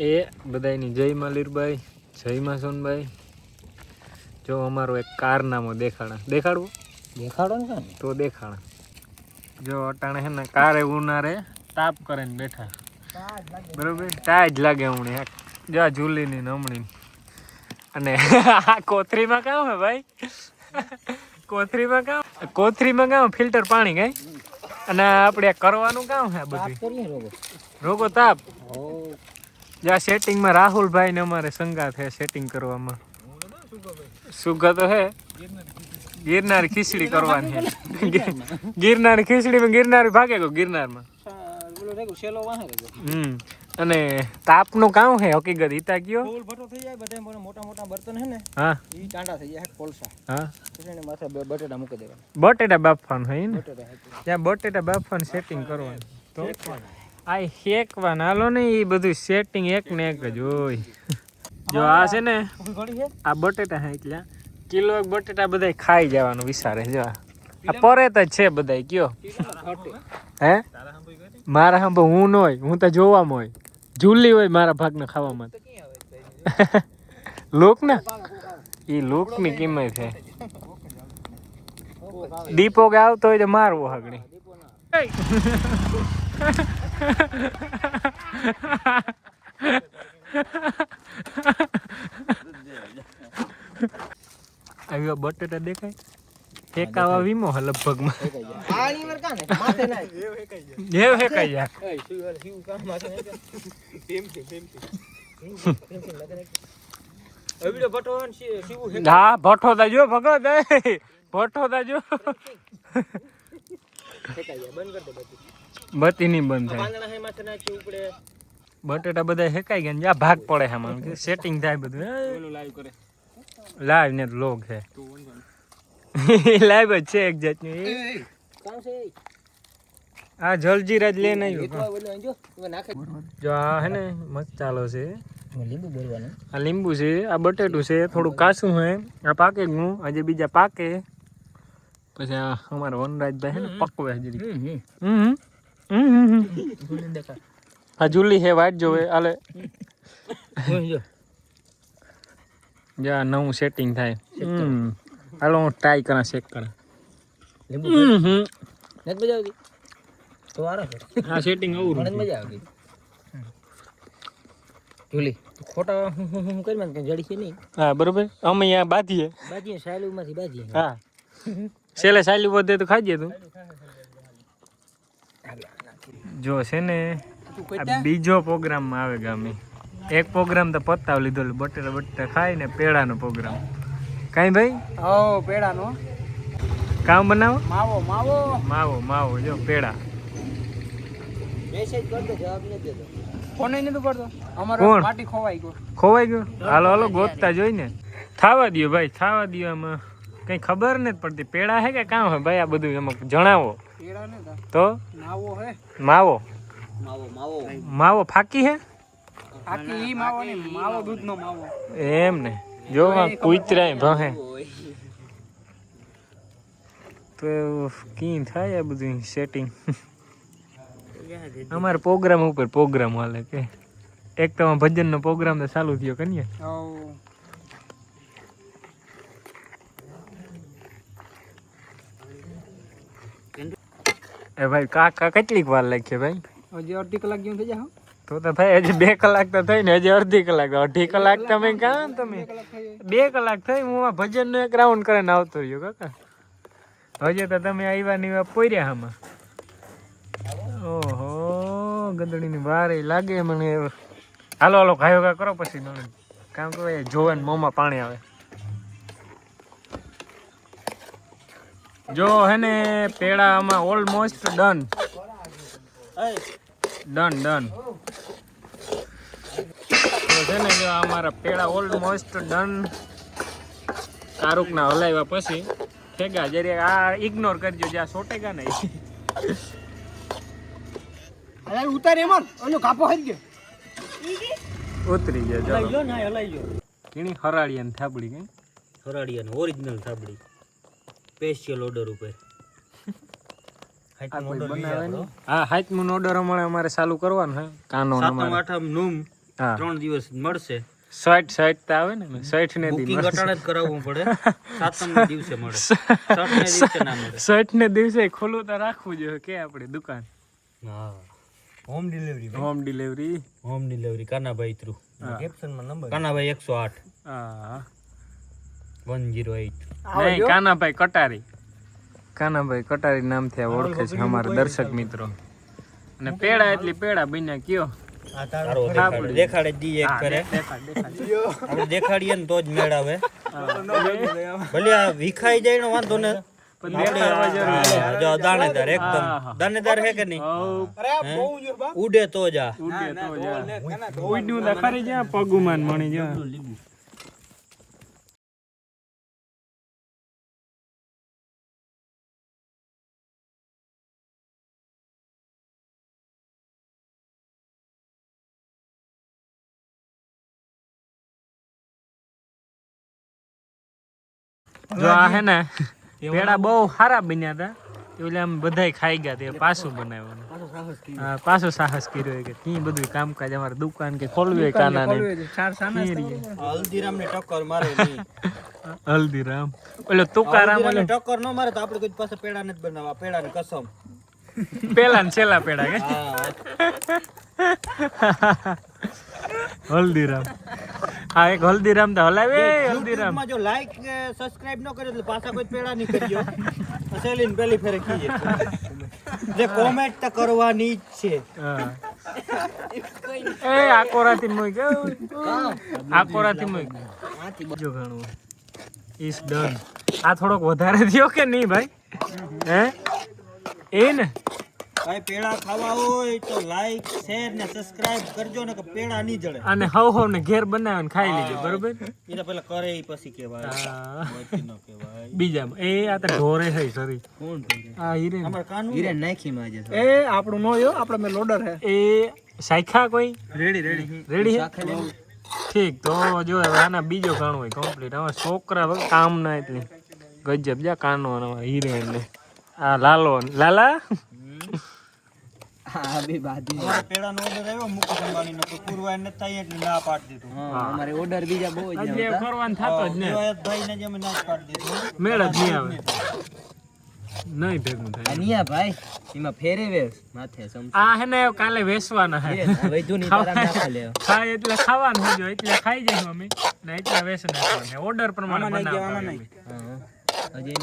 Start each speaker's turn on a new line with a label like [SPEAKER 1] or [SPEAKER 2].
[SPEAKER 1] એ બધાની જય માલીરભાઈ, જય માં સોનભાઈ. જો અમારો એક કારનામો દેખાડવું
[SPEAKER 2] દેખાડો ને કાને
[SPEAKER 1] તો દેખાડ. જો અટાણે હે ને કારે ઉનારે તાપ કરીને બેઠા, બરોબર તાજ લાગે હમણે. જો આ ઝૂલીની નમણી અને કોથરીમાં કામ હે ભાઈ, કોથરીમાં કામ ફિલ્ટર પાણી કઈ, અને આપણે કરવાનું કામ હે બધું રોગો તાપ. જ્યાં સેટિંગમાં રાહુલભાઈ ને અમારે સંગાત હે સેટિંગ કરવામાં. સુગા તો હે ગિરનાર ખીચડી કરવાની હે. ગિરનાર ખીચડીમાં ગિરનાર ભાગે ગો ગિરનારમાં. અને તાપનું કામ હે હકીકત ઈતા કયો ફૂલ ભટો થઈ જાય બધે મોટા મોટા બર્તન હે ને હા ઈ ચાંડા થઈ જાય કોલસા હા પછી એને માથે બટેટા મૂકી દેવાના. બટેટા બાફવાનું હે ને ત્યાં બટેટા બાફવાનું સેટિંગ કરવાનું તો આ હેકવાના હાલો ને ઈ બધું સેટિંગ એક ને એક જ હોય. જો આ છે ને આ બટેટા હે એટલે કિલો એક બટેટા બધાય ખાઈ જવાનું વિચારે. જો આ પરેત જ છે બધાય કયો હે મારા હંભ હું ન હોય, હું તો જોવામાં હોય, ઝૂલી હોય મારા ભાગને ખાવામાં. લોક ને ઈ લોક ની કિંમત છે. દીપો કે આવતો હોય તો મારવો હગણી. આવ્યો બટેટા દેખાય એકાવા વીમો હે લગભગ માં હા ભઠ્ઠો દાજો ભગત ભઠ્ઠો દાજો બત્તી ની બંધ થાય. બટેટા બધા હેકાઈ ગયા જ્યાં ભાગ પડે આમાં સેટિંગ થાય બધું. લાઈવ ને લોગ છે લાઈવ જ છે એક જાતની. આ જલજીરા જ લઈને આવ્યો. જો આ હે ને મસાલો છે, આ લીંબુ છે, આ બટેટું છે, થોડું કાસું હે, આ પાકે ગયું આજે બીજા પાકે. પછી આ અમારા વનરાજભાઈ હે ને પકવે હજી. આ જુલી હે વાટ જોવે આલે જા નવું સેટિંગ થાય. હાલો હું ટ્રાય કરા ચેક કરા. હા સેટિંગ આવું મજા આવી. જુલી ખોટા હું કરી માં જડી છે નહીં. હા બરોબર અમે અહીંયા બાજીએ સાયલું માંથી બાજીએ. હા છેલ્લે સાયલું વધે તો ખાજે તું. જો છે ને બીજો પ્રોગ્રામમાં આવે ગામે. એક પ્રોગ્રામ તો પતાવ લીધો બટેટા ખાઈ ને પેડાનો પ્રોગ્રામ કાઈ ભાઈ. હો પેડાનો કામ બનાવો માવો જો પેડા. મેસેજ કરતો જવાબ ન દેતો, ફોન નહી નતો કરતો. અમારો પાટી ખોવાઈ ગયો. હાલો ગોતતા જોઈ ને થાવા દયો ભાઈ, થાવા દયો. આમાં કઈ ખબર નથી પડતી પેડા હે કે કામ હે ભાઈ. આ બધું એમાં જણાવો તો. માવો ફાકી હે એમ ને. જો કુતરાય ભહે તો કી થાય આ બધું સેટિંગ. અમારે પ્રોગ્રામ ઉપર પ્રોગ્રામ હાલે કે એક તો ભજનનો પ્રોગ્રામ તો ચાલુ થયો કન્યા. એ ભાઈ કાકા કેટલીક વાર લાગશે ભાઈ? હજી અડધી કલાક જેવું થઈ જાય. તો ભાઈ હજી 2 કલાક તો થઈ ને, હજી અડધી કલાક. 2.5 કલાક તમે કાં તમે 2 કલાક થઈ. હું આ ભજનનો એક રાઉન્ડ કરીને આવતો રહ્યો કાકા. હજી તો તમે આવ્યા ની પોર્યા આમાં. ઓહો ગંદડીની વાર લાગે મને. હાલો ખાયો કા કરો પછી કામ કરો. જોવે ને મોંમાં પાણી આવે. જો હે ને પેડા આમાં ઓલમોસ્ટ ડન. છે ને જો અમારા પેડા ઓલમોસ્ટ ડન. કારુકના હલાવ્યા પછી ઠેગા જરી આ ઇગ્નોર કરજો જ્યાં સોટેગા ને ઉતાર એમાં કાપો હઈ ગયો ઉતરી ગયા. જો હલાઈ ગયો કેણી હરાડિયાની થાબડી કે હરાડિયાની ઓરિજિનલ થાબડી સ્પેશિયલ ઓર્ડર ઉપર. હા હાઈટમૂન ઓર્ડર અમારે ચાલુ કરવાનું હે. કાનો 7મ 8મ નૂમ
[SPEAKER 2] 3 દિવસ મળશે.
[SPEAKER 1] 60 તો આવે ને 60 ને
[SPEAKER 2] બુકિંગ અટાણે જ કરાવવું પડે. 7મ ને દિવસે મળે. 60 ને દિવસે ના મળે.
[SPEAKER 1] 60 ને દિવસે ખુલ્લું તો રાખવું જોઈએ કે આપણી દુકાન.
[SPEAKER 2] હા, home delivery.
[SPEAKER 1] Home delivery
[SPEAKER 2] Kanabhai through.
[SPEAKER 1] કેપ્શનમાં નંબર
[SPEAKER 2] કાનાભાઈ 108
[SPEAKER 1] હા
[SPEAKER 2] 108.
[SPEAKER 1] નહીં, કાનાભાઈ કટારી નામથી ઓળખે છે અમારા દર્શક મિત્રો. અને પેડા એટલી પેડા બન્યા કયો
[SPEAKER 2] દેખાડે દી એક કરે. આપણે દેખાડીએ ને તો જ મેળ આવે. ભલે આ વિખાઈ જાય નો વાંધો ને. જો દાણેદાર એકદમ દાણેદાર હે કે નહીં? ઉડે તો જા
[SPEAKER 1] ઉડ્યું તો ખરી જા પગુમાન મણી જા. જો આ હે ને પેડા બહુ સારા બન્યા હતા એટલે આમ બધાય ખાઈ ગયા તે પાછું બનાવવાનું. હા, પાછું સાહસ કર્યો કે કી બધું કામકાજ અમારે દુકાન કે ખોલવી હોય કાના ને
[SPEAKER 2] હલ્દીરામ ને ટક્કર મારે નહીં.
[SPEAKER 1] હલ્દીરામ ઓલો તુકારામ ઓલો
[SPEAKER 2] ટક્કર ન મારે તો આપણે કોઈ પાસે પેડા નથી બનાવવા. પેડા ની કસમ.
[SPEAKER 1] પેલા ને છેલ્લા પેડા કે હલ્દીરામ. હા, એક હલ્દીરામ તો હલાવે. હલ્દીરામ
[SPEAKER 2] માં જો લાઈક સબસ્ક્રાઇબ ન કર્યો એટલે પાછા કોઈ પેડા નહીં કર્યો. સેલીન પેલી ફેરે કીજે જે કોમેન્ટ તો કરવાની જ છે.
[SPEAKER 1] એ આકોરાથી મોય કે આકોરાથી મોય જો ઘણું ઇસ ડન. આ થોડોક વધારે થયો કે નહીં ભાઈ? હે એ ને
[SPEAKER 2] ભાઈ પેડા ખાવા હોય તો લાઈક શેર ને સબસ્ક્રાઇબ કરજો ને કે પેડા નહીં જળે.
[SPEAKER 1] અને હવ ને ઘેર બનાવે ને ખાઈ લેજો બરોબર.
[SPEAKER 2] એ તો પેલા કરે પછી કહેવાય ન કહેવાય.
[SPEAKER 1] બીજામાં એ આ તો ઢોરે છે સરી.
[SPEAKER 2] કોણ
[SPEAKER 1] આ હીરે
[SPEAKER 2] અમાર કાનુ હીરે નાખી માં આજે
[SPEAKER 3] એ આપણું નો યો આપણે મે લોડર હે.
[SPEAKER 1] એ સાયખા કોઈ
[SPEAKER 3] રેડી
[SPEAKER 1] રેડી હે ઠીક. તો જો આના બીજો કાણો હોય કમ્પ્લીટ. હવે છોકરા કામ ના એટલે ગજબ જા કાનો હીરે ને આ લાલા
[SPEAKER 3] હા બે બાદી
[SPEAKER 2] અમારે પેડા નો ઓર્ડર આવ્યો મુકેશ અંબાણી નો પૂરવાય ન થાય એટલે ના પાડી દીધું.
[SPEAKER 3] અમારે ઓર્ડર બીજા બહુ જ
[SPEAKER 1] આજે કરવાનું થાતો જ ને
[SPEAKER 2] ભાઈ ને જેમ ના પાડી દીધું.
[SPEAKER 1] મેળ જ નહીં આવે નહીં ભેગું થાય.
[SPEAKER 3] અનિયા ભાઈ એમાં ફેરે વેસ માથે સમ
[SPEAKER 1] આ હે ને કાલે વેચવાના હે
[SPEAKER 3] વૈધુ ની તારા નાખા લે.
[SPEAKER 1] ખાય એટલે ખાવાનું હોય એટલે ખાઈ જાય અમે ને એટલે વેચ નાખવાના ઓર્ડર પ્રમાણે બનાવવાનું.
[SPEAKER 3] હા હજી